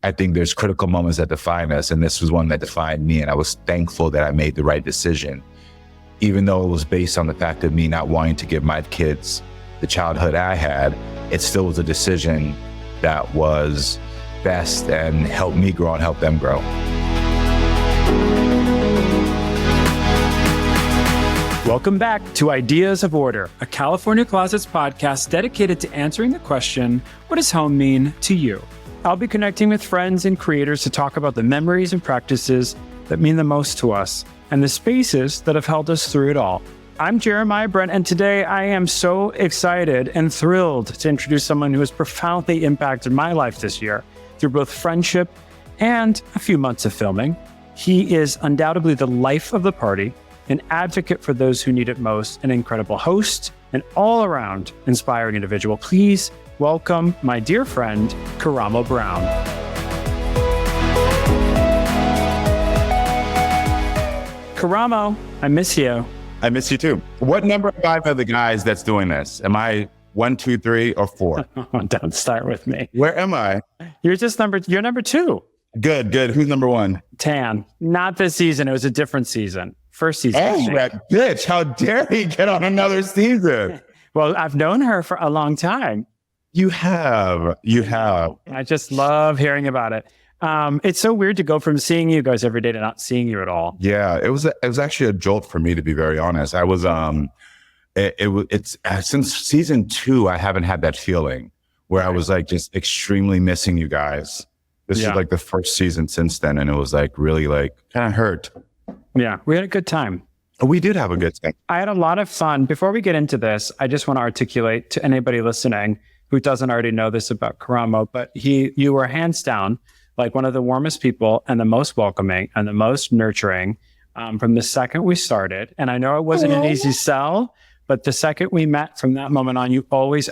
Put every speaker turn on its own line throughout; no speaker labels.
I think there's critical moments that define us, and this was one that defined me, and I was thankful that I made the right decision, even though it was based on the fact of me not wanting to give my kids the childhood I had. It still was a decision that was best and helped me grow and help them grow.
Welcome back to Ideas of Order, a California Closets podcast dedicated to answering the question, what does home mean to you? I'll be connecting with friends and creators to talk about the memories and practices that mean the most to us and the spaces that have held us through it all. I'm Jeremiah Brent, and today I am so excited and thrilled to introduce someone who has profoundly impacted my life this year through both friendship and a few months of filming. He is undoubtedly the life of the party, an advocate for those who need it most, an incredible host, an all-around inspiring individual. Please welcome my dear friend, Karamo Brown. Karamo, I miss you.
I miss you too. What number am I of the guys that's doing this? Am I 1, 2, 3, or 4?
Don't start with me.
Where am I?
You're number 2.
Good. Who's number 1?
Tan. Not this season. It was a different season. First season.
Oh, that bitch. How dare he get on another season?
Well, I've known her for a long time.
You have.
I just love hearing about it. It's so weird to go from seeing you guys every day to not seeing you at all.
Yeah, it was actually a jolt for me, to be very honest. I was it's since season 2, I haven't had that feeling where I was like just extremely missing you guys. This is like the first season since then, and it was like really like kind of hurt.
Yeah, we had a good time.
We did have a good time.
I had a lot of fun. Before we get into this, I just want to articulate to anybody listening who doesn't already know this about Karamo, but you were hands down like one of the warmest people and the most welcoming and the most nurturing from the second we started. And I know it wasn't an easy sell, but the second we met from that moment on,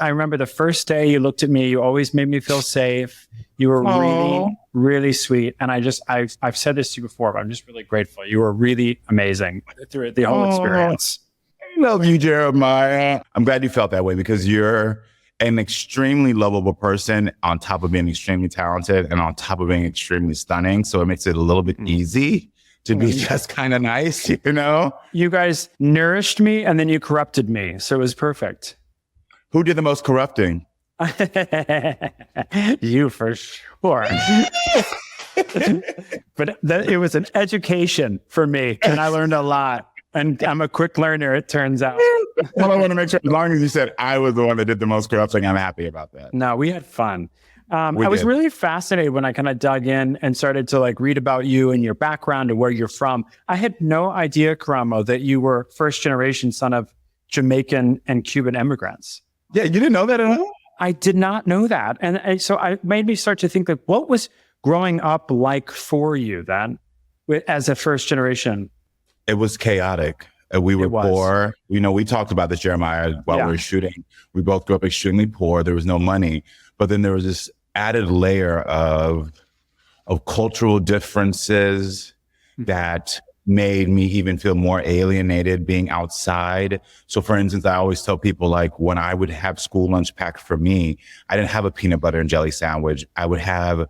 I remember the first day you looked at me, you always made me feel safe. You were really, really sweet. And I've said this to you before, but I'm just really grateful. You were really amazing through the whole experience.
I love you, Jeremiah. I'm glad you felt that way because you're an extremely lovable person on top of being extremely talented and on top of being extremely stunning. So it makes it a little bit easy to be just kind of nice, you know?
You guys nourished me and then you corrupted me. So it was perfect.
Who did the most corrupting?
You for sure. But it was an education for me and I learned a lot. And I'm a quick learner, it turns out.
Well, I want to make sure, as long as you said I was the one that did the most corrupting, I'm happy about that.
No, we had fun. I was really fascinated when I kind of dug in and started to like read about you and your background and where you're from. I had no idea, Karamo, that you were first generation son of Jamaican and Cuban immigrants.
Yeah, you didn't know that at all?
I did not know that. And so it made me start to think like, what was growing up like for you then as a first generation?
It was chaotic. We were poor. You know, we talked about this, Jeremiah, while we were shooting. We both grew up extremely poor. There was no money. But then there was this added layer of cultural differences that made me even feel more alienated being outside. So for instance, I always tell people like when I would have school lunch packed for me, I didn't have a peanut butter and jelly sandwich. I would have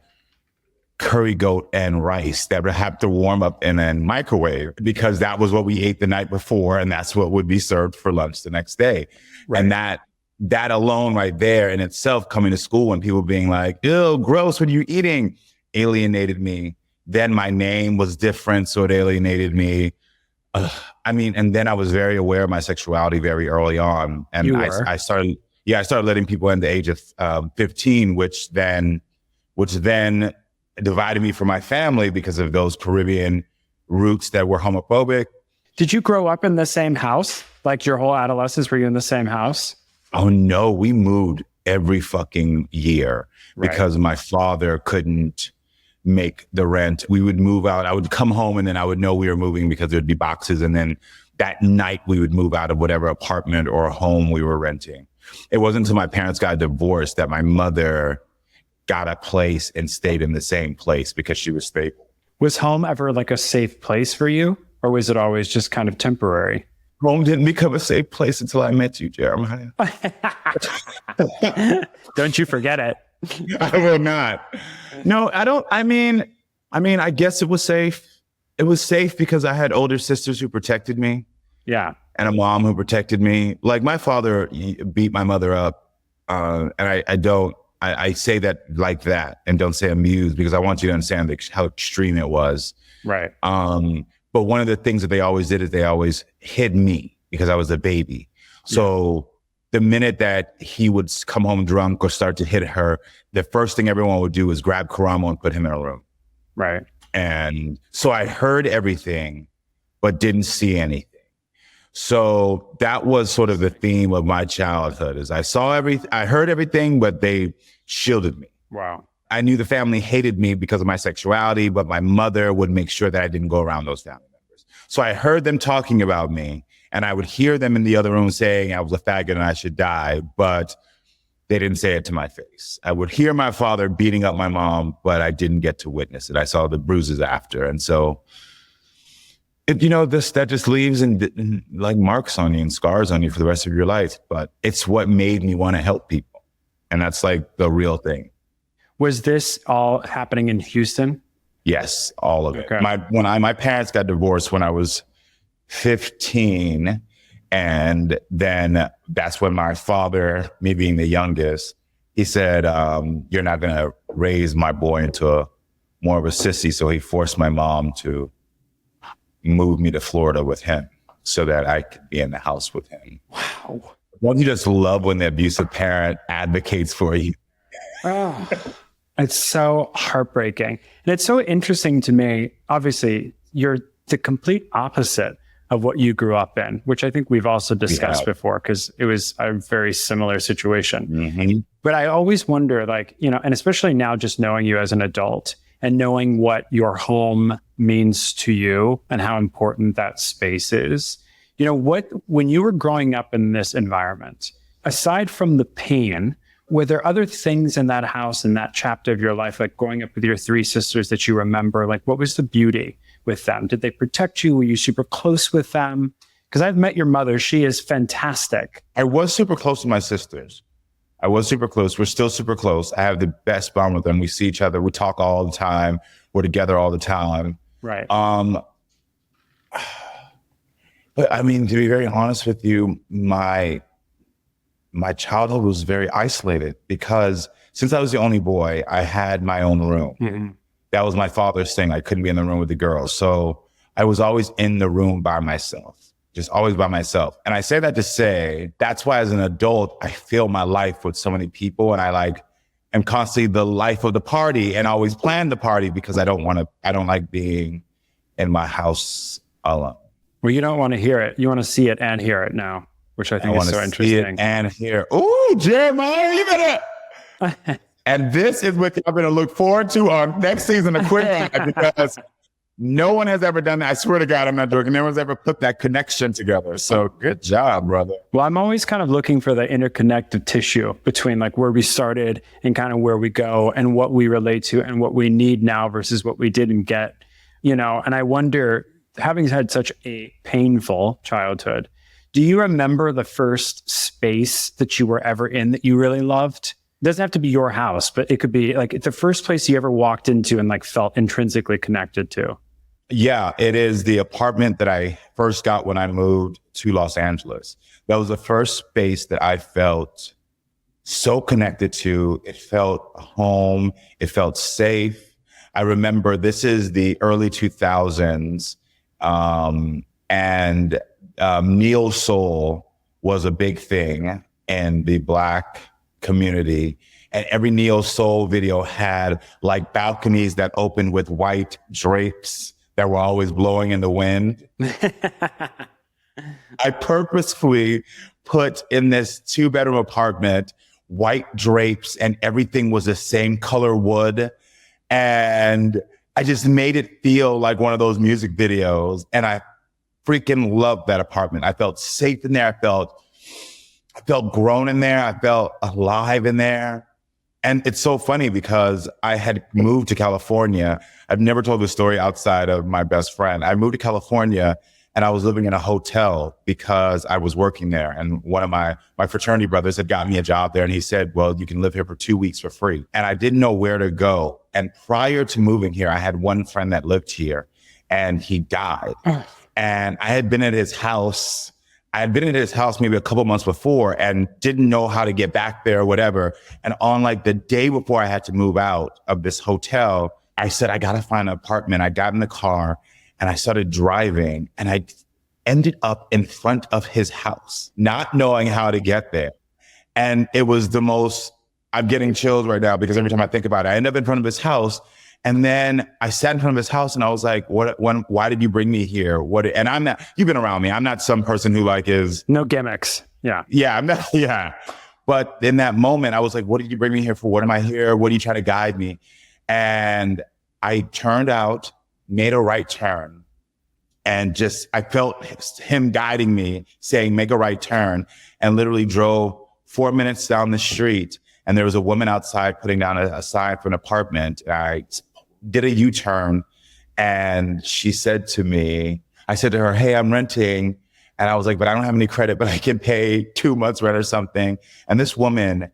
curry goat and rice that would have to warm up in a microwave because that was what we ate the night before. And that's what would be served for lunch the next day. Right. And that alone right there in itself, coming to school and people being like, ew, gross, what are you eating? Alienated me. Then my name was different, so it alienated me. And then I was very aware of my sexuality very early on. And I started letting people in the age of 15, which then divided me from my family because of those Caribbean roots that were homophobic.
Did you grow up in the same house? Like your whole adolescence, were you in the same house?
Oh no, we moved every fucking year because my father couldn't make the rent. We would move out. I would come home and then I would know we were moving because there'd be boxes. And then that night we would move out of whatever apartment or home we were renting. It wasn't until my parents got divorced that my mother got a place and stayed in the same place because she was stable.
Was home ever like a safe place for you? Or was it always just kind of temporary?
Home didn't become a safe place until I met you, Jeremiah.
Don't you forget it.
I will not. No, I don't. I guess it was safe. It was safe because I had older sisters who protected me.
Yeah.
And a mom who protected me. Like my father beat my mother up. And I say that like that and don't say amused because I want you to understand how extreme it was.
Right.
But one of the things that they always did is they always hid me because I was a baby. So the minute that he would come home drunk or start to hit her, the first thing everyone would do is grab Karamo and put him in a room.
Right.
And so I heard everything, but didn't see anything. So that was sort of the theme of my childhood is I heard everything, but they shielded me.
Wow.
I knew the family hated me because of my sexuality, but my mother would make sure that I didn't go around those family members. So I heard them talking about me and I would hear them in the other room saying I was a faggot and I should die, but they didn't say it to my face. I would hear my father beating up my mom, but I didn't get to witness it. I saw the bruises after. And so that just leaves and like marks on you and scars on you for the rest of your life. But it's what made me want to help people. And that's like the real thing.
Was this all happening in Houston?
Yes, all of it.
Okay.
My parents got divorced when I was 15. And then that's when my father, me being the youngest, he said, you're not going to raise my boy into more of a sissy. So he forced my mom to move me to Florida with him so that I could be in the house with him.
Wow.
Don't you just love when the abusive parent advocates for you?
Oh, it's so heartbreaking. And it's so interesting to me. Obviously, you're the complete opposite of what you grew up in, which I think we've also discussed before, because it was a very similar situation.
Mm-hmm.
But I always wonder, and especially now just knowing you as an adult, and knowing what your home means to you and how important that space is. When you were growing up in this environment, aside from the pain, were there other things in that house, in that chapter of your life, like growing up with your three sisters that you remember? Like, what was the beauty with them? Did they protect you? Were you super close with them? Because I've met your mother. She is fantastic.
I was super close to my sisters. I was super close. We're still super close. I have the best bond with them. We see each other. We talk all the time. We're together all the time.
Right.
But I mean, to be very honest with you, my childhood was very isolated because since I was the only boy, I had my own room. Mm-hmm. That was my father's thing. I couldn't be in the room with the girls. So I was always in the room by myself. Just always by myself. And I say that to say, that's why as an adult, I fill my life with so many people and I am constantly the life of the party and always plan the party because I don't like being in my house alone.
Well, you don't want to hear it. You want to see it and hear it now, which I think is so interesting. See it
and hear. Ooh, Jeremiah, you better. And this is what I'm going to look forward to on next season of Quick because no one has ever done that. I swear to God, I'm not joking. No one's ever put that connection together. So good job, brother.
Well, I'm always kind of looking for the interconnective tissue between like where we started and kind of where we go and what we relate to and what we need now versus what we didn't get, and I wonder, having had such a painful childhood, do you remember the first space that you were ever in that you really loved? It doesn't have to be your house, but it could be like the first place you ever walked into and like felt intrinsically connected to.
Yeah, it is the apartment that I first got when I moved to Los Angeles. That was the first space that I felt so connected to. It felt home. It felt safe. I remember this is the early 2000s. And neo soul was a big thing in the Black community. And every neo soul video had like balconies that opened with white drapes that were always blowing in the wind. I purposefully put in this 2-bedroom apartment, white drapes, and everything was the same color wood. And I just made it feel like one of those music videos. And I freaking loved that apartment. I felt safe in there. I felt grown in there. I felt alive in there. And it's so funny because I had moved to California. I've never told this story outside of my best friend. I moved to California and I was living in a hotel because I was working there. And one of my fraternity brothers had got me a job there, and he said, well, you can live here for 2 weeks for free. And I didn't know where to go. And prior to moving here, I had one friend that lived here, and he died. And I had been at his house. I had been at his house maybe a couple months before and didn't know how to get back there or whatever. And on like the day before I had to move out of this hotel, I said, I got to find an apartment. I got in the car and I started driving, and I ended up in front of his house, not knowing how to get there. And it was the most, I'm getting chills right now because every time I think about it, I end up in front of his house. And then I sat in front of his house and I was like, why did you bring me here? And I'm not, you've been around me. I'm not some person who like is.
No gimmicks. Yeah.
Yeah. I'm not. Yeah. But in that moment, I was like, what did you bring me here for? What am I here? What are you trying to guide me? And I turned out, made a right turn, and I felt him guiding me, saying, make a right turn, and literally drove 4 minutes down the street. And there was a woman outside putting down a sign for an apartment. And I did a U-turn, and she said to me, I said to her, hey, I'm renting. And I was like, but I don't have any credit, but I can pay 2 months rent or something. And this woman,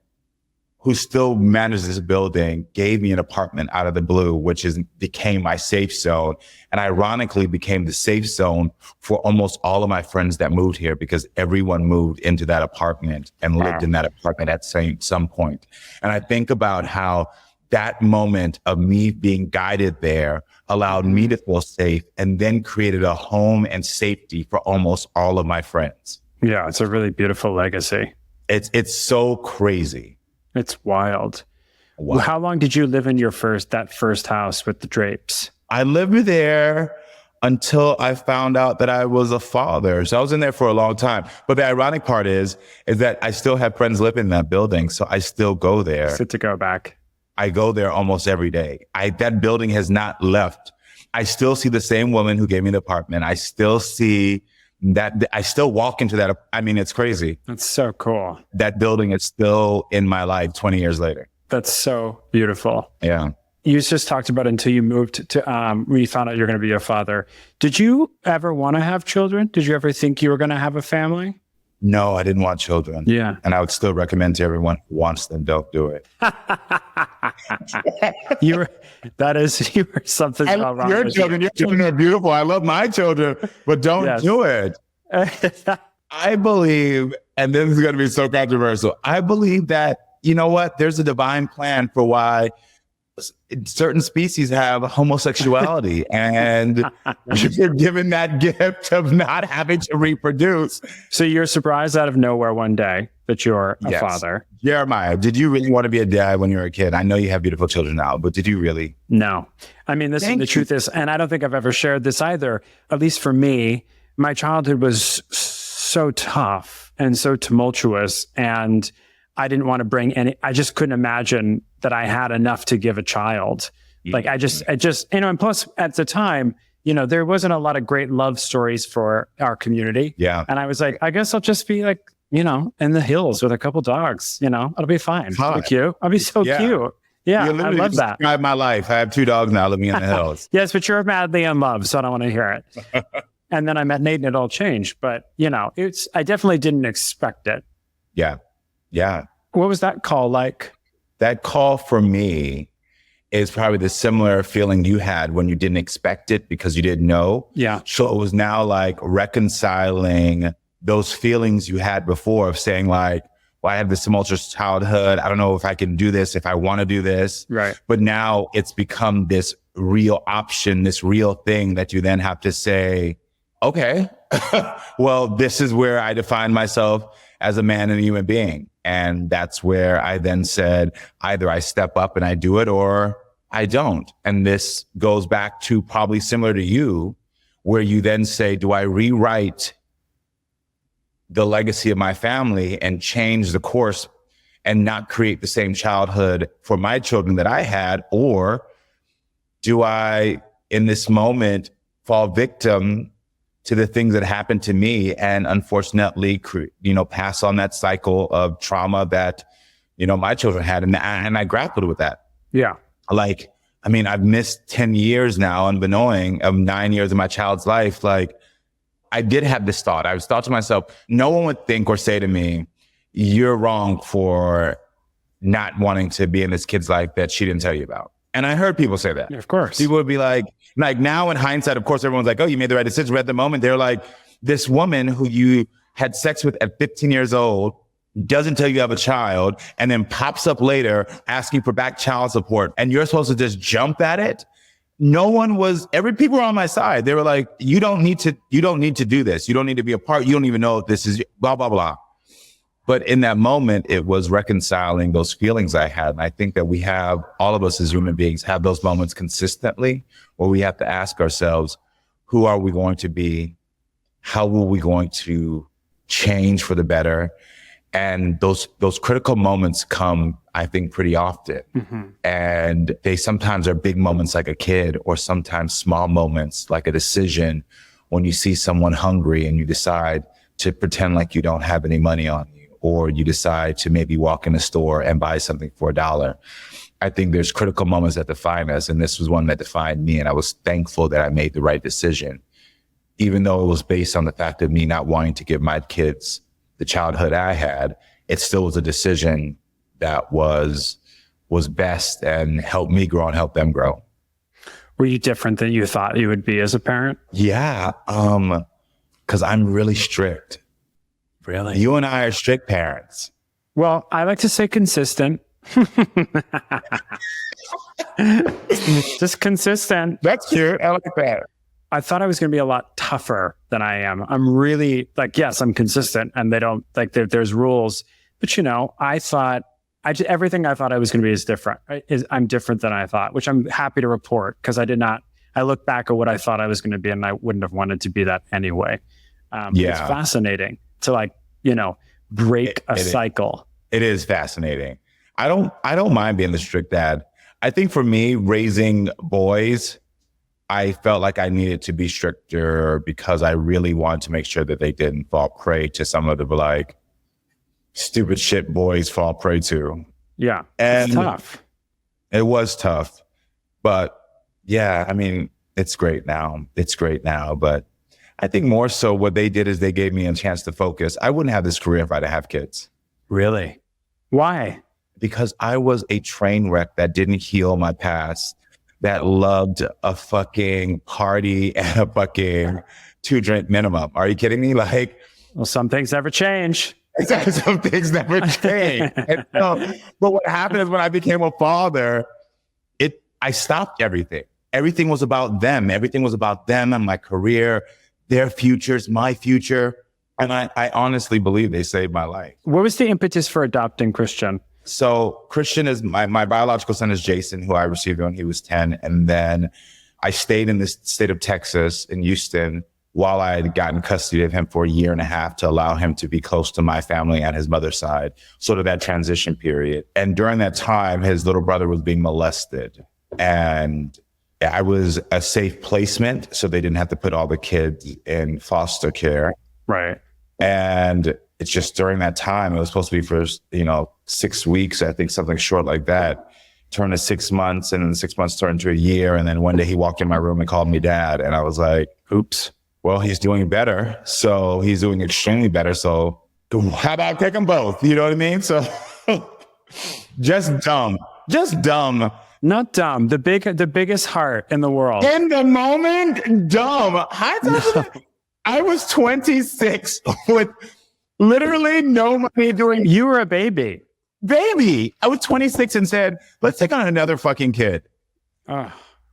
who still manages this building, gave me an apartment out of the blue, which became my safe zone. And ironically became the safe zone for almost all of my friends that moved here, because everyone moved into that apartment and lived in that apartment at some point. And I think about how that moment of me being guided there allowed me to feel safe, and then created a home and safety for almost all of my friends.
Yeah, it's a really beautiful legacy.
It's so crazy.
It's wild.
Wow.
How long did you live in that first house with the drapes?
I lived there until I found out that I was a father. So I was in there for a long time. But the ironic part is that I still have friends living in that building. So I still go there.
It's good to go back.
I go there almost every day. That building has not left. I still see the same woman who gave me the apartment. I still see that. I still walk into that. I mean, it's crazy.
That's so cool.
That building is still in my life 20 years later.
That's so beautiful.
Yeah.
You just talked about until you moved to, when you found out you're going to be a father. Did you ever want to have children? Did you ever think you were going to have a family?
No, I didn't want children.
Yeah.
And I would still recommend to everyone who wants them, don't do it.
You were something wrong.
Your children are beautiful. I love my children, but don't do it. I believe, and this is going to be so controversial, I believe that, you know what, there's a divine plan for why certain species have homosexuality, and you're given that gift of not having to reproduce.
So you're surprised out of nowhere one day that you're a father.
Jeremiah, did you really want to be a dad when you were a kid? I know you have beautiful children now, but did you really?
No. I mean, the truth is, and I don't think I've ever shared this either, at least for me, my childhood was so tough and so tumultuous, and I didn't want to bring I just couldn't imagine that I had enough to give a child. Like I just, and plus at the time, there wasn't a lot of great love stories for our community.
Yeah.
And I was like, I guess I'll just be like, in the hills with a couple dogs, it'll be fine. It'll be cute. I'll be so cute. Yeah. I love that.
Describe my life. I have 2 dogs now living in the hills.
Yes, but you're madly in love, so I don't want to hear it. And then I met Nate and it all changed. But, I definitely didn't expect it.
Yeah. Yeah.
What was that call like?
That call for me is probably the similar feeling you had when you didn't expect it because you didn't know.
Yeah.
So it was now like reconciling those feelings you had before of saying like, well, I had this tumultuous childhood. I don't know if I can do this, if I want to do this.
Right.
But now it's become this real option, this real thing that you then have to say, okay, well, this is where I define myself as a man and a human being. And that's where I then said, either I step up and I do it or I don't. And this goes back to probably similar to you, where you then say, do I rewrite the legacy of my family and change the course and not create the same childhood for my children that I had? Or do I, in this moment, fall victim to the things that happened to me and unfortunately, pass on that cycle of trauma that, my children had. And I grappled with that.
Yeah.
Like, I've missed 10 years now, unbeknowing of 9 years of my child's life. Like, I did have this thought. I was thought to myself, no one would think or say to me, you're wrong for not wanting to be in this kid's life that she didn't tell you about. And I heard people say that.
Yeah, of course.
People would be like now in hindsight, of course, everyone's like, oh, you made the right decision. But at the moment, they're like, this woman who you had sex with at 15 years old doesn't tell you have a child and then pops up later asking for back child support. And you're supposed to just jump at it. People were on my side. They were like, you don't need to do this. You don't need to be a part. You don't even know if this is blah, blah, blah. But in that moment, it was reconciling those feelings I had. And I think that all of us as human beings have those moments consistently where we have to ask ourselves, who are we going to be? How are we going to change for the better? And those critical moments come, I think, pretty often. Mm-hmm. And they sometimes are big moments like a kid, or sometimes small moments like a decision when you see someone hungry and you decide to pretend like you don't have any money on you, or you decide to maybe walk in a store and buy something for $1. I think there's critical moments that define us. And this was one that defined me. And I was thankful that I made the right decision, even though it was based on the fact of me not wanting to give my kids the childhood I had. It still was a decision that was best and helped me grow and help them grow.
Were you different than you thought you would be as a parent?
Yeah. Cause I'm really strict.
Really?
You and I are strict parents.
Well, I like to say consistent. Just consistent.
That's cute. I like that.
I thought I was going to be a lot tougher than I am. I'm really yes, I'm consistent, and they don't there's rules, but I thought everything I thought I was going to be is different. I'm different than I thought, which I'm happy to report, because I look back at what I thought I was going to be, and I wouldn't have wanted to be that anyway. It's fascinating to break a cycle.
It is fascinating. I don't mind being the strict dad. I think for me, raising boys, I felt like I needed to be stricter because I really wanted to make sure that they didn't fall prey to some of the stupid shit boys fall prey to.
Yeah.
And
it's tough.
It was tough. But yeah, I mean, it's great now. But I think more so what they did is they gave me a chance to focus. I wouldn't have this career if I didn't have kids.
Really? Why?
Because I was a train wreck that didn't heal my past, that loved a fucking party and a fucking 2-drink minimum. Are you kidding me?
Well, some things never change.
Exactly. Some things never change. But what happened is when I became a father, I stopped everything. Everything was about them. Everything was about them and my career, their futures, my future. And I honestly believe they saved my life.
What was the impetus for adopting Christian?
So Christian is my biological son is Jason, who I received when he was 10. And then I stayed in the state of Texas in Houston while I had gotten custody of him for 1.5 years to allow him to be close to my family and his mother's side, sort of that transition period. And during that time, his little brother was being molested, and I was a safe placement, so they didn't have to put all the kids in foster care.
Right.
And it's just during that time, it was supposed to be for, 6 weeks, I think, something short like that, turned to 6 months, and then 6 months turned to 1 year. And then one day he walked in my room and called me dad. And I was like, oops, well, he's doing better. So he's doing extremely better. So how about take them both? You know what I mean? So just dumb.
Not dumb. The biggest heart in the world.
In the moment, dumb. I was 26 with literally no money doing.
You were a baby.
I was 26 and said, let's take on another fucking kid.
Oh,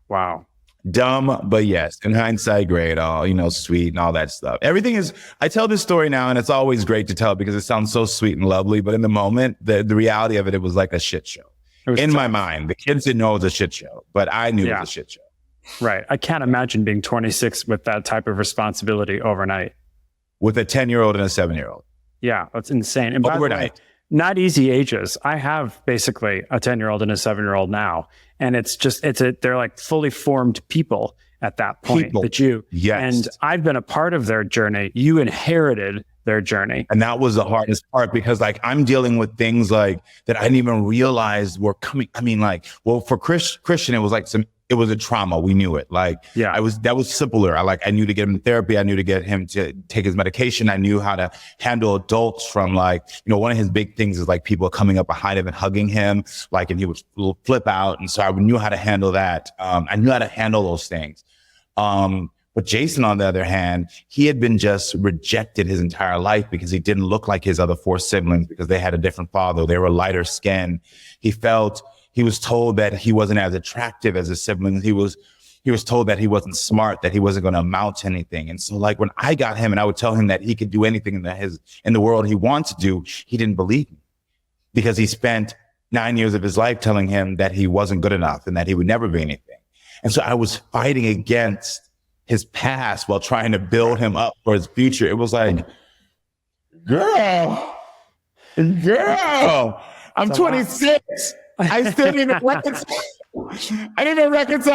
wow.
Dumb, but yes, in hindsight, great, all, sweet and all that stuff. Everything is, I tell this story now and it's always great to tell because it sounds so sweet and lovely. But in the moment, the reality of it was like a shit show. In my mind, the kids didn't know it was a shit show, but I knew it was a shit show.
Right. I can't imagine being 26 with that type of responsibility overnight.
With a 10-year-old and a 7-year-old.
Yeah, that's insane. And by the way, not easy ages. I have basically a 10-year-old and a 7-year-old now. And they're like fully formed people at that point
Yes.
And I've been a part of their journey. You inherited their journey.
And that was the hardest part because I'm dealing with things that I didn't even realize were coming. I mean, for Christian, it was some it was a trauma. We knew it. Like, that was simpler. I knew to get him to therapy. I knew to get him to take his medication. I knew how to handle adults from one of his big things is like people coming up behind him and hugging him, and he would flip out. And so I knew how to handle that. I knew how to handle those things. But Jason, on the other hand, he had been just rejected his entire life because he didn't look like his other 4 siblings because they had a different father. They were lighter skinned. He was told that he wasn't as attractive as his siblings. He was told that he wasn't smart, that he wasn't going to amount to anything. And so when I got him and I would tell him that he could do anything in the world he wants to do, he didn't believe me because he spent 9 years of his life telling him that he wasn't good enough and that he would never be anything. And so I was fighting against his past while trying to build him up for his future. It was like, girl, I'm 26. I still didn't reconcile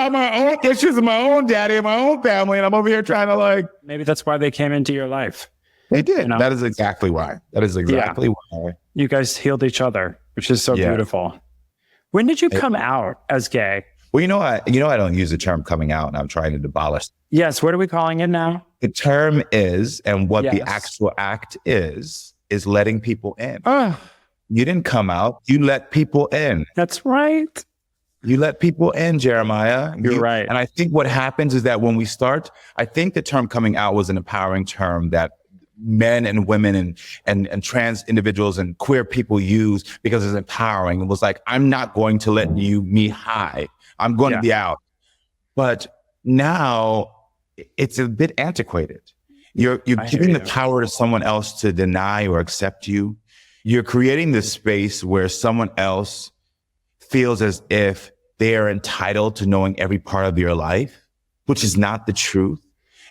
my own issues with my own daddy and my own family. And I'm over here trying to
maybe that's why they came into your life.
They did. That is exactly why. Why.
You guys healed each other, which is so beautiful. When did you come out as gay?
Well, I don't use the term coming out, and I'm trying to abolish.
Yes. What are we calling it now?
The term is, and what the actual act is letting people in. You didn't come out. You let people in.
That's right.
You let people in, Jeremiah.
You're right.
And I think what happens is that when we start, I think the term coming out was an empowering term that men and women and trans individuals and queer people use because it's empowering. It was like, I'm not going to let me hide. I'm going to be out. But now it's a bit antiquated. You're giving the power to someone else to deny or accept you. You're creating this space where someone else feels as if they are entitled to knowing every part of your life, which is not the truth.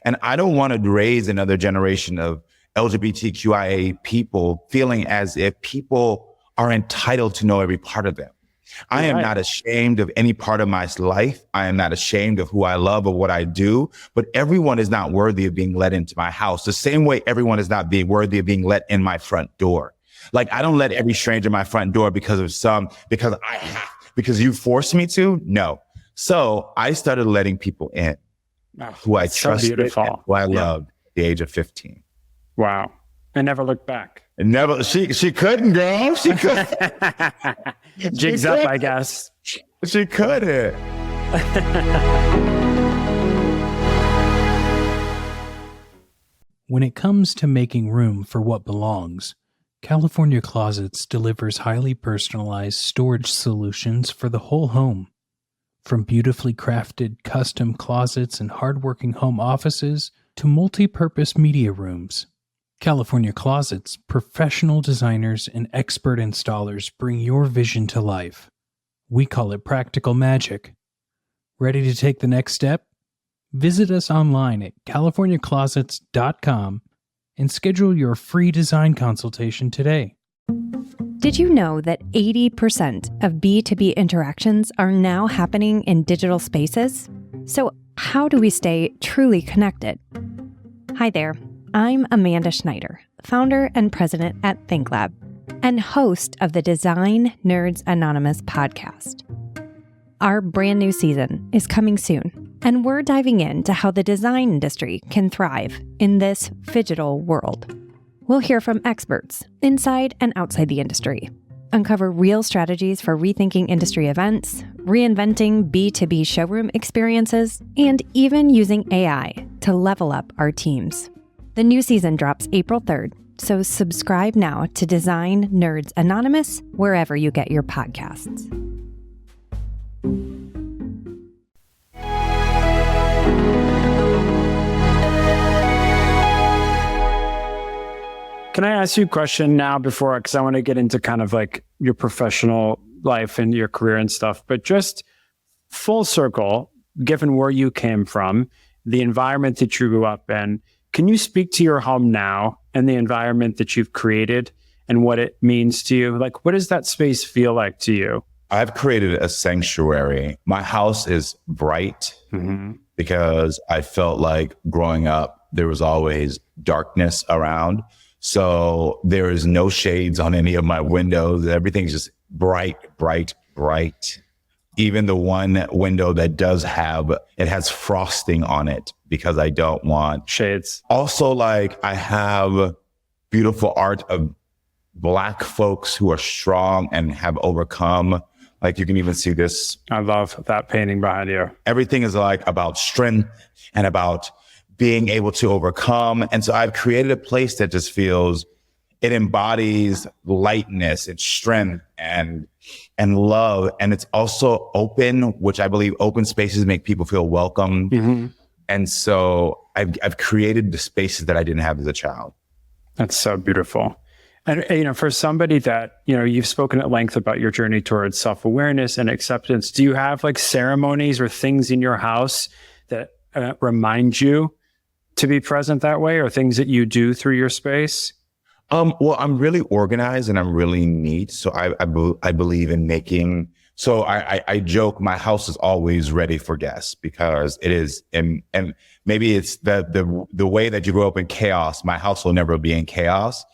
And I don't want to raise another generation of LGBTQIA people feeling as if people are entitled to know every part of them. I am not ashamed of any part of my life. I am not ashamed of who I love or what I do, but everyone is not worthy of being let into my house. The same way everyone is not being worthy of being let in my front door. I don't let every stranger in my front door because you forced me to. No. So I started letting people in who I trusted and who I loved at the age of 15.
Wow. I never looked back.
Never. She couldn't, girl. She couldn't.
Jigs up, I guess.
She couldn't.
When it comes to making room for what belongs, California Closets delivers highly personalized storage solutions for the whole home. From beautifully crafted custom closets and hardworking home offices to multi-purpose media rooms, California Closets, professional designers and expert installers bring your vision to life. We call it practical magic. Ready to take the next step? Visit us online at californiaclosets.com and schedule your free design consultation today.
Did you know that 80% of B2B interactions are now happening in digital spaces? So how do we stay truly connected? Hi there, I'm Amanda Schneider, founder and president at ThinkLab, and host of the Design Nerds Anonymous podcast. Our brand new season is coming soon, and we're diving into how the design industry can thrive in this phygital world. We'll hear from experts inside and outside the industry, uncover real strategies for rethinking industry events, reinventing B2B showroom experiences, and even using AI to level up our teams. The new season drops April 3rd, so subscribe now to Design Nerds Anonymous wherever you get your podcasts.
Can I ask you a question now because I want to get into kind of like your professional life and your career and stuff, but just full circle, given where you came from, the environment that you grew up in, can you speak to your home now and the environment that you've created and what it means to you? Like, what does that space feel like to you?
I've created a sanctuary. My house is bright because I felt like growing up, there was always darkness around. So there is no shades on any of my windows. Everything's just bright, bright, bright. Even the one window that has frosting on it because I don't want
shades.
Also, like, I have beautiful art of Black folks who are strong and have overcome. Like, you can even see this.
I love that painting behind you.
Everything is like about strength and about being able to overcome. And so I've created a place that just feels, it embodies lightness and strength and love. And it's also open, which I believe open spaces make people feel welcome. Mm-hmm. And so I've created the spaces that I didn't have as a child. That's
so beautiful. And, for somebody that, you've spoken at length about your journey towards self-awareness and acceptance, do you have like ceremonies or things in your house that remind you to be present that way, or things that you do through your space?
Well, I'm really organized and I'm really neat. So I believe in making, so I joke, my house is always ready for guests because it is, and maybe it's the way that you grow up in chaos, my house will never be in chaos.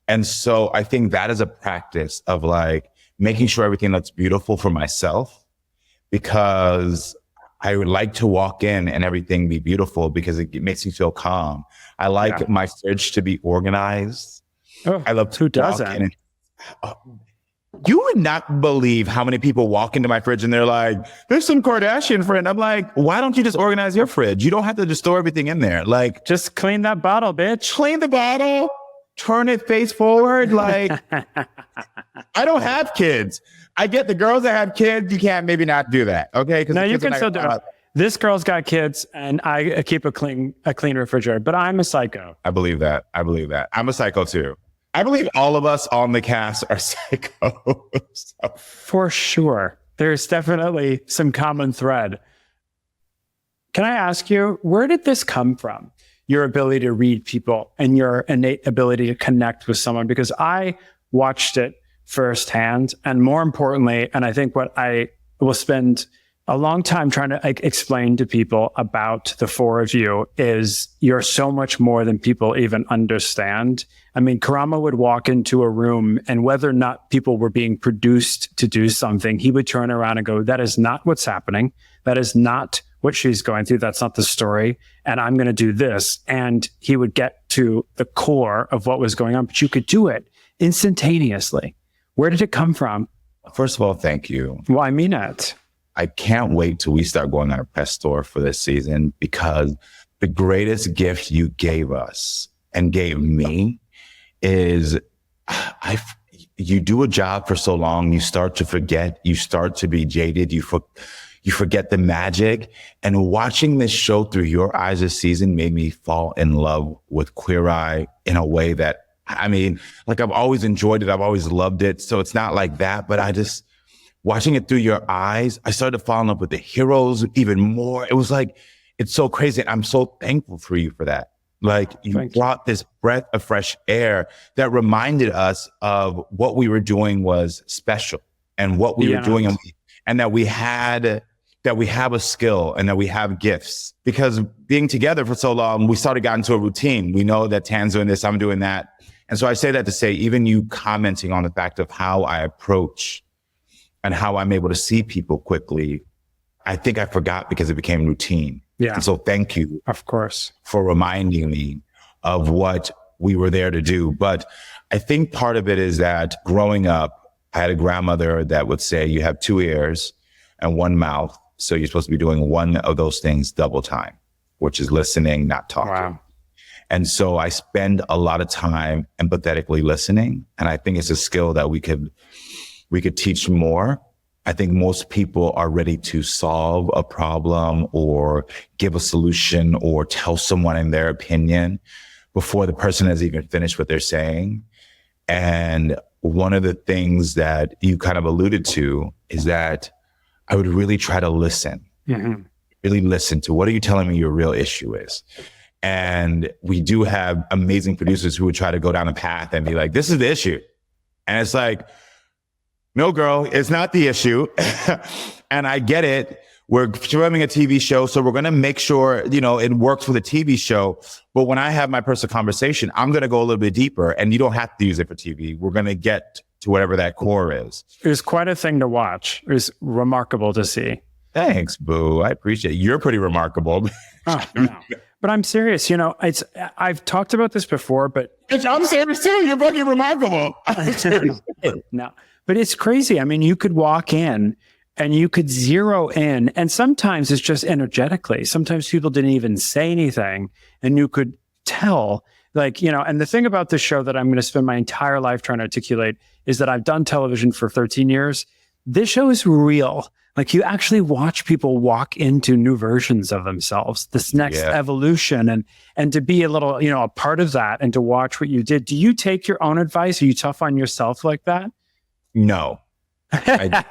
And so I think that is a practice of like making sure everything looks beautiful for myself, because I would like to walk in and everything be beautiful because it makes me feel calm. I like my fridge to be organized.
Oh, I love to walk in and,
you would not believe how many people walk into my fridge and they're like, there's some Kardashian friend. I'm like, why don't you just organize your fridge? You don't have to just store everything in there. Like,
just clean that bottle, bitch.
Clean the bottle. Turn it face forward. Like, I don't have kids. I get the girls that have kids. You can't maybe not do that. Okay.
No, you can still do it. This girl's got kids and I keep a clean refrigerator, but I'm a psycho.
I believe that. I'm a psycho too. I believe all of us on the cast are psychos. So.
For sure. There's definitely some common thread. Can I ask you, where did this come from? Your ability to read people and your innate ability to connect with someone, because I watched it firsthand. And more importantly, and I think what I will spend a long time trying to explain to people about the four of you is you're so much more than people even understand. I mean, Karamo would walk into a room and whether or not people were being produced to do something, he would turn around and go, that is not what's happening. That is not what she's going through. That's not the story. And I'm going to do this. And he would get to the core of what was going on, but you could do it instantaneously. Where did it come from?
First of all, thank you.
Well, I mean it.
I can't wait till we start going on a press tour for this season, because the greatest gift you gave us and gave me is you do a job for so long, you start to forget, you start to be jaded, you forget the magic. And watching this show through your eyes this season made me fall in love with Queer Eye in a way that, I mean, like, I've always enjoyed it. I've always loved it. So it's not like that, but watching it through your eyes, I started to fall in love with the heroes even more. It was like, it's so crazy. I'm so thankful for you for that. Like, you brought this breath of fresh air that reminded us of what we were doing was special and what we were doing, and that we have a skill and that we have gifts. Because being together for so long, we started getting into a routine. We know that Tan's doing this, I'm doing that. And so I say that to say, even you commenting on the fact of how I approach and how I'm able to see people quickly, I think I forgot because it became routine.
Yeah.
And so thank you,
of course,
for reminding me of what we were there to do. But I think part of it is that growing up, I had a grandmother that would say, you have 2 ears and 1 mouth. So you're supposed to be doing one of those things double time, which is listening, not talking.
Wow.
And so I spend a lot of time empathetically listening. And I think it's a skill that we could teach more. I think most people are ready to solve a problem or give a solution or tell someone in their opinion before the person has even finished what they're saying. And one of the things that you kind of alluded to is that I would really try to listen, really listen to, what are you telling me your real issue is? And we do have amazing producers who would try to go down a path and be like, this is the issue. And it's like, no, girl, it's not the issue. And I get it. We're filming a TV show, so we're going to make sure, it works for the TV show. But when I have my personal conversation, I'm going to go a little bit deeper, and you don't have to use it for TV. We're going to get to whatever that core is.
It was quite a thing to watch. It was remarkable to see.
Thanks, Boo. I appreciate it. You're pretty remarkable.
Oh, no. But I'm serious. I've talked about this before, but
I'm serious too. You're fucking remarkable.
no, but it's crazy. I mean, you could walk in and you could zero in, and sometimes it's just energetically. Sometimes people didn't even say anything, and you could tell, and the thing about this show that I'm going to spend my entire life trying to articulate is that I've done television for 13 years. This show is real. You actually watch people walk into new versions of themselves, this next evolution, and to be a little, a part of that, and to watch what you did. Do you take your own advice? Are you tough on yourself like that?
No. I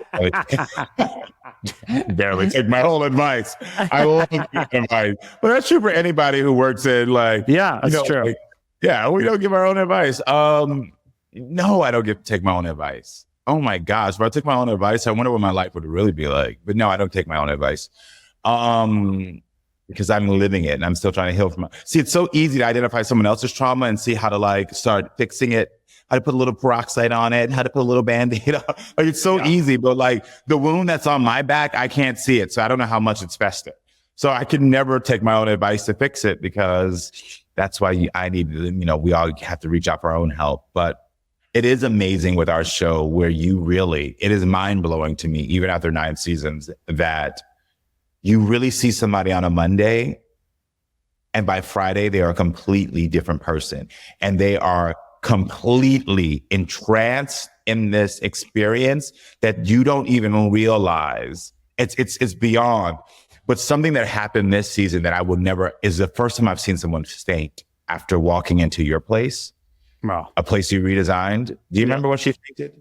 barely take my whole advice. I love giving advice. But that's true for anybody who works in
that's true.
We don't give our own advice. No, I don't take my own advice. Oh my gosh, if I took my own advice, I wonder what my life would really be like. But no, I don't take my own advice. Because I'm living it and I'm still trying to heal from it. See, it's so easy to identify someone else's trauma and see how to start fixing it, how to put a little peroxide on it, how to put a little Band-Aid on. It's so easy, but the wound that's on my back, I can't see it. So I don't know how much it's festered. So I can never take my own advice to fix it, because that's why I need to, we all have to reach out for our own help. But it is amazing with our show where it is mind blowing to me, even after 9 seasons, that you really see somebody on a Monday and by Friday, they are a completely different person, and they are completely entranced in this experience that you don't even realize. It's beyond. But something that happened this season that I will never, is the first time I've seen someone faint after walking into your place.
Wow.
A place you redesigned. Do you remember what she fainted?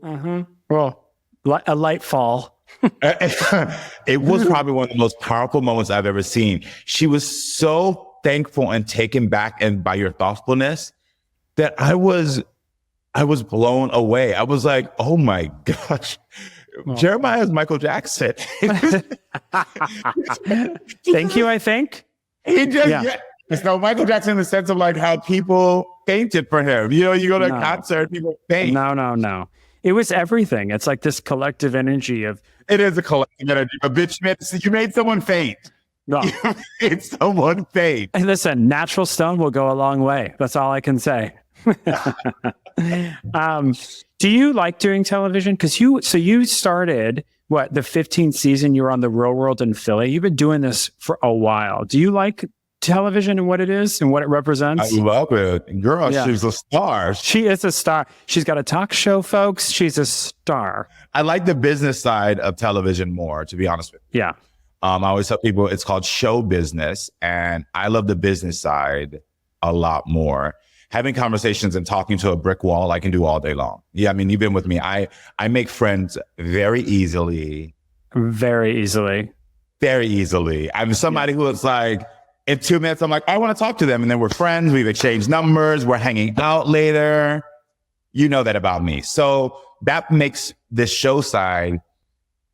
Well, a light fall.
It was probably one of the most powerful moments I've ever seen. She was so thankful and taken back by your thoughtfulness that I was blown away. I was like, oh my gosh. Well, Jeremiah is Michael Jackson.
Thank you, I think.
He just, So Michael Jackson, in the sense of how people fainted for him. You go to a concert, people faint.
No. It was everything. It's this collective energy of.
It is a collective energy. But bitch, you made someone faint.
No.
You made someone faint.
And listen, natural stone will go a long way. That's all I can say. Do you like doing television? Because you started the 15th season. You were on The Real World in Philly. You've been doing this for a while. Do you like television and what it is and what it represents?
I love it. Girl, she's a star.
She is a star. She's got a talk show, folks. She's a star.
I like the business side of television more, to be honest with you.
Yeah.
I always tell people it's called show business, and I love the business side a lot more. Having conversations and talking to a brick wall, I can do all day long. Yeah, I mean, you've been with me. I make friends very easily.
Very easily.
Very easily. I'm somebody who is in 2 minutes, I'm like, I want to talk to them. And then we're friends. We've exchanged numbers. We're hanging out later. You know that about me. So that makes this show side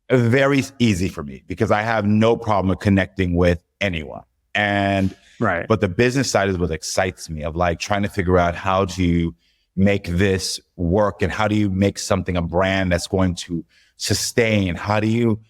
very easy for me, because I have no problem connecting with anyone. But the business side is what excites me, of trying to figure out how to make this work, and how do you make something a brand that's going to sustain? How do you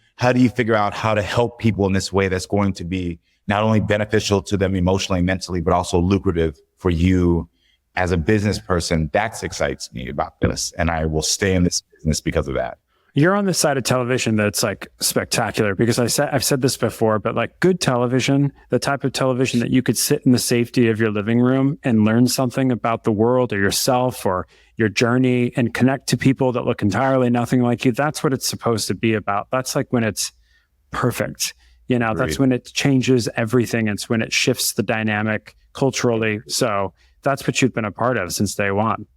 figure out how to help people in this way that's going to be not only beneficial to them emotionally and mentally, but also lucrative for you as a business person? That excites me about this. And I will stay in this business because of that.
You're on the side of television that's spectacular, because I've said this before, but good television, the type of television that you could sit in the safety of your living room and learn something about the world or yourself or your journey and connect to people that look entirely nothing like you. That's what it's supposed to be about. That's when it's perfect. That's when it changes everything. It's when it shifts the dynamic culturally. So that's what you've been a part of since day one.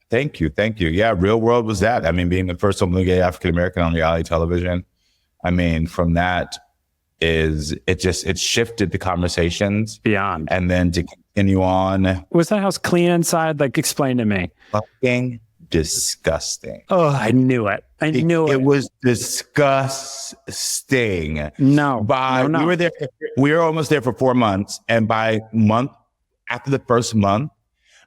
Thank you. Yeah, Real World was that. I mean, being the first openly gay African-American on reality television. I mean, from that it shifted the conversations
beyond.
And then to continue on.
Was that house clean inside? Explain to me.
Fucking disgusting.
Oh, I knew it. It
was disgusting.
No.
We were almost there for 4 months. And after the first month,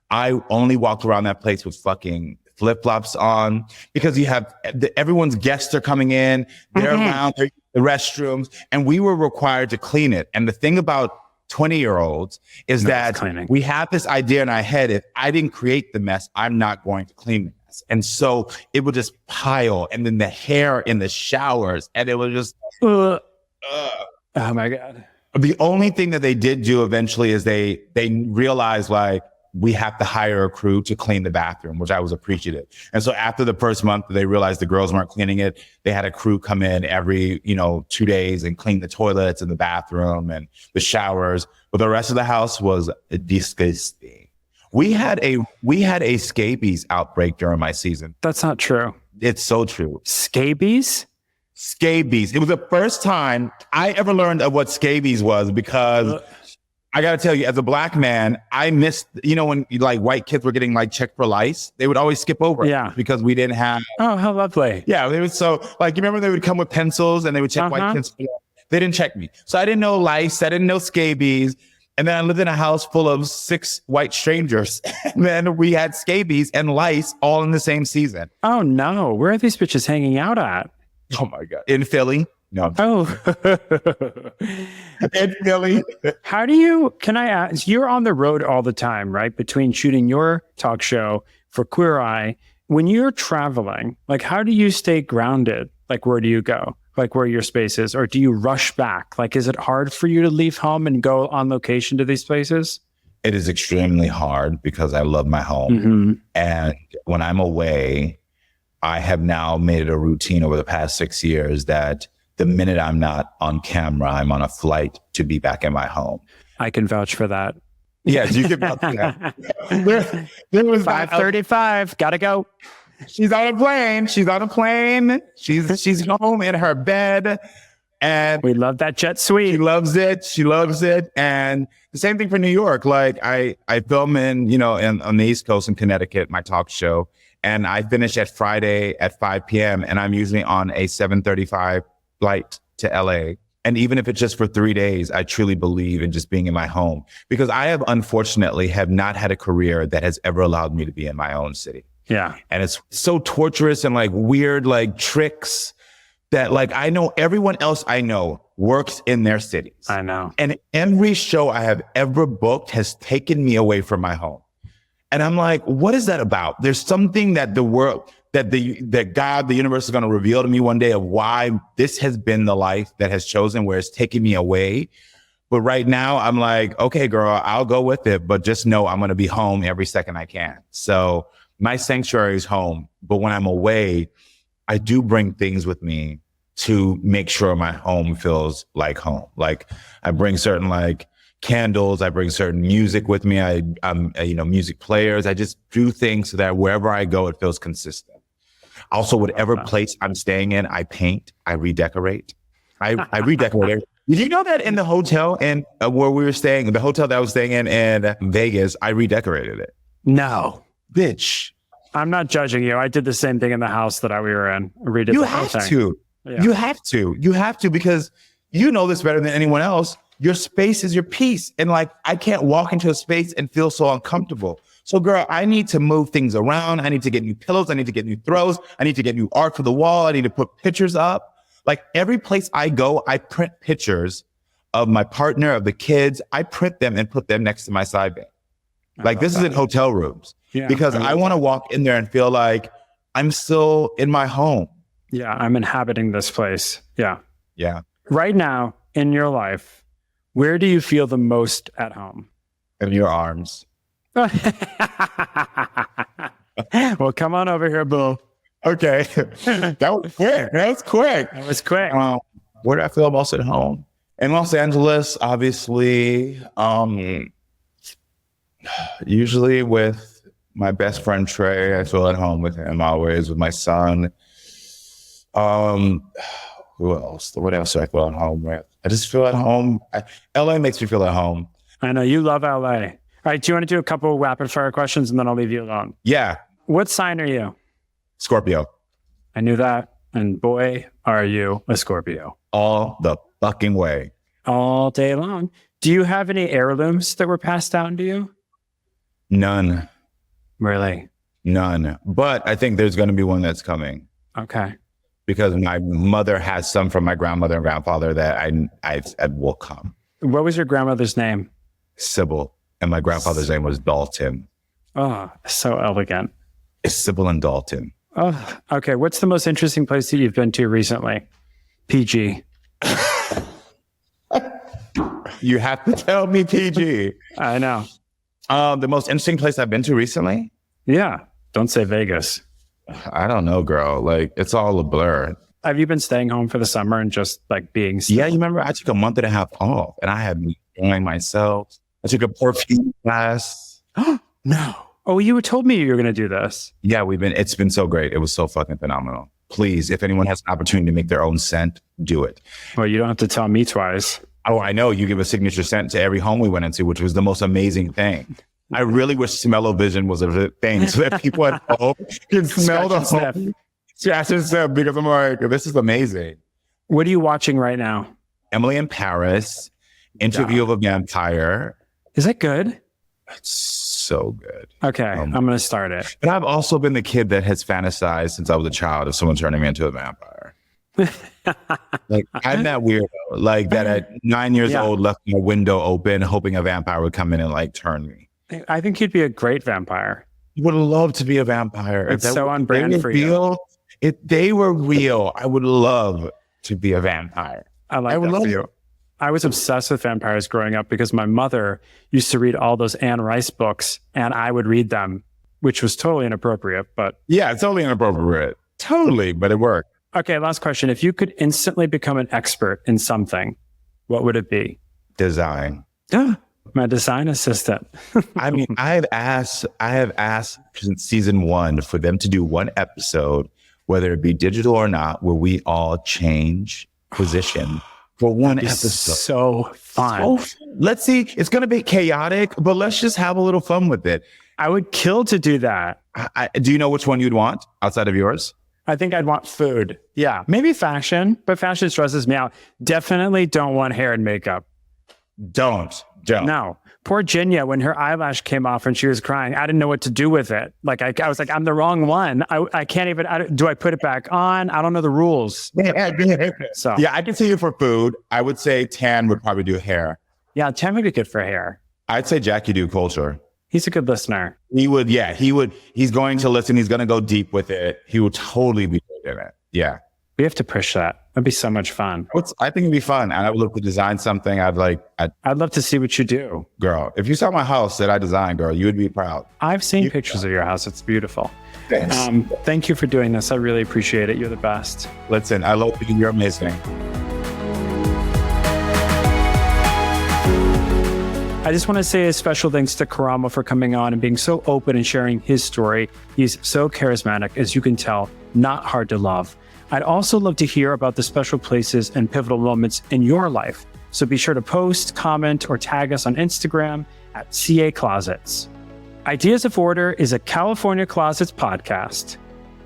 I only walked around that place with fucking flip-flops on because you have everyone's guests are coming in, they're around the restrooms, and we were required to clean it. And the thing about 20-year-olds is that we have this idea in our head, if I didn't create the mess, I'm not going to clean the mess. And so it would just pile, and then the hair in the showers, and it was just,
oh my God.
The only thing that they did do eventually is they realized like, we have to hire a crew to clean the bathroom, which I was appreciative. And so after the first month, they realized the girls weren't cleaning it. They had a crew come in every, 2 days and clean the toilets and the bathroom and the showers. But the rest of the house was disgusting. We had a scabies outbreak during my season.
That's not true.
It's so true.
Scabies?
Scabies. It was the first time I ever learned of what scabies was because I got to tell you, as a Black man, I missed, when like white kids were getting like checked for lice, they would always skip over it because we didn't have.
Oh, how lovely.
Yeah. They would, so like, you remember they would come with pencils and they would check white kids. They didn't check me. So I didn't know lice. I didn't know scabies. And then I lived in a house full of 6 white strangers. And then we had scabies and lice all in the same season.
Oh no. Where are these bitches hanging out at?
Oh my God. In Philly. No.
Oh.
In Philly.
Can I ask, you're on the road all the time, right? Between shooting your talk show for Queer Eye, when you're traveling, like how do you stay grounded? Like where do you go? Like where your space is? Or do you rush back? Like is it hard for you to leave home and go on location to these places?
It is extremely hard because I love my home.
Mm-hmm.
And when I'm away, I have now made it a routine over the past 6 years that the minute I'm not on camera, I'm on a flight to be back in my home.
I can vouch for that.
Yes, you can vouch for that. There was
5:35. Gotta go.
She's on a plane. She's home in her bed. And
we love that jet suite.
She loves it. And the same thing for New York. Like I film on the East Coast in Connecticut, my talk show. And I finish at Friday at 5 p.m. And I'm usually on a 7:35 flight to LA. And even if it's just for 3 days, I truly believe in just being in my home because I unfortunately have not had a career that has ever allowed me to be in my own city.
Yeah.
And it's so torturous and like weird, like tricks that like I know everyone else I know works in their cities.
I know.
And every show I have ever booked has taken me away from my home. And I'm like, what is that about? There's something that the world, that God, the universe is going to reveal to me one day of why this has been the life that has chosen where it's taking me away. But right now I'm like, okay, girl, I'll go with it. But just know I'm going to be home every second I can. So my sanctuary is home. But when I'm away, I do bring things with me to make sure my home feels like home. Like I bring certain like candles. I bring certain music with me. Music players. I just do things so that wherever I go, it feels consistent. Also, whatever place I'm staying in, I paint, I redecorate. I redecorate. Did you know that in the hotel where we were staying, the hotel that I was staying in Vegas, I redecorated it?
No.
Bitch.
I'm not judging you. I did the same thing in the house that we were in. Redid
you
the whole
have
thing.
to. Yeah. You have to because you know this better than anyone else. Your space is your peace. And like, I can't walk into a space and feel so uncomfortable. So girl, I need to move things around. I need to get new pillows. I need to get new throws. I need to get new art for the wall. I need to put pictures up. Like every place I go, I print pictures of my partner, of the kids. I print them and put them next to my side bed. Like this is in hotel rooms because I want to walk in there and feel like I'm still in my home.
Yeah. I'm inhabiting this place. Yeah.
Yeah.
Right now in your life, where do you feel the most at home?
In your arms.
Well, come on over here, Boo.
Okay. That was quick. Where do I feel most at home? In Los Angeles, obviously, usually with my best friend, Trey. I feel at home with him always, with my son. Who else? What else do I feel at home with? I just feel at home. LA makes me feel at home.
I know you love LA. All right, do you want to do a couple of rapid fire questions and then I'll leave you alone?
Yeah.
What sign are you?
Scorpio.
I knew that. And boy, are you a Scorpio.
All the fucking way.
All day long. Do you have any heirlooms that were passed down to you?
None.
Really?
None. But I think there's going to be one that's coming.
Okay.
Because my mother has some from my grandmother and grandfather that I said will come.
What was your grandmother's name?
Sybil. And my grandfather's name was Dalton.
Oh, so elegant.
It's Sybil and Dalton.
Oh, okay. What's the most interesting place that you've been to recently? PG.
You have to tell me PG.
I know.
The most interesting place I've been to recently?
Yeah. Don't say Vegas.
I don't know, girl. Like, it's all a blur.
Have you been staying home for the summer and just like being still?
Yeah, you remember I took a month and a half off and I had been enjoying myself. I took a perfume class.
No. Oh, you told me you were going to do this.
Yeah, it's been so great. It was so fucking phenomenal. Please, if anyone has an opportunity to make their own scent, do it.
Well, you don't have to tell me twice.
Oh, I know. You give a signature scent to every home we went into, which was the most amazing thing. I really wish smell-o-vision was a thing so that people at home can smell the home. Scratch and sniff, because I'm like, this is amazing.
What are you watching right now?
Emily in Paris, Interview of a Vampire.
Is that good?
It's so good.
Okay, I'm going to start it.
But I've also been the kid that has fantasized since I was a child of someone turning me into a vampire. Like, I'm that weirdo, like that at 9 years old left my window open, hoping a vampire would come in and like turn me.
I think you'd be a great vampire.
Would love to be a vampire.
It's so on brand for you.
If they were real, I would love to be a vampire.
I would love you. I was obsessed with vampires growing up because my mother used to read all those Anne Rice books and I would read them, which was totally inappropriate, but...
Yeah, it's totally inappropriate. Totally, but it worked.
Okay, last question. If you could instantly become an expert in something, what would it be?
Design.
My design assistant.
I mean, I have asked since season 1 for them to do one episode, whether it be digital or not, where we all change position for one episode.
So fun.
Let's see. It's going to be chaotic, but let's just have a little fun with it.
I would kill to do that.
Do you know which one you'd want outside of yours?
I think I'd want food. Yeah, maybe fashion, but fashion stresses me out. Definitely don't want hair and makeup.
Don't.
No. Poor Jinya, when her eyelash came off and she was crying, I didn't know what to do with it. Like, I was like, I'm the wrong one. I can't even, do I put it back on? I don't know the rules. So
yeah, I can see you for food. I would say Tan would probably do hair.
Yeah, Tan would be good for hair.
I'd say Jackie do culture.
He's a good listener.
He would. He's going to listen. He's going to go deep with it. He would totally be good in it. Yeah.
We have to push that. That'd be so much fun.
I think it'd be fun. And I would love to design something. I'd
love to see what you do.
Girl, if you saw my house that I designed, girl, you would be proud.
I've seen pictures of your house. It's beautiful.
Thanks.
Thank you for doing this. I really appreciate it. You're the best.
Listen, I love you. You're amazing.
I just want to say a special thanks to Karamo for coming on and being so open and sharing his story. He's so charismatic, as you can tell, not hard to love. I'd also love to hear about the special places and pivotal moments in your life. So be sure to post, comment, or tag us on Instagram at CA Closets. Ideas of Order is a California Closets podcast.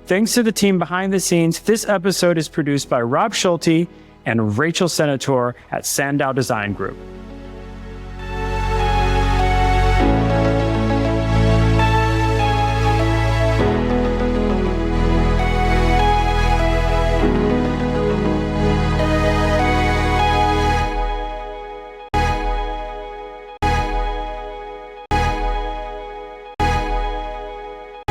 Thanks to the team behind the scenes, this episode is produced by Rob Schulte and Rachel Senator at Sandow Design Group.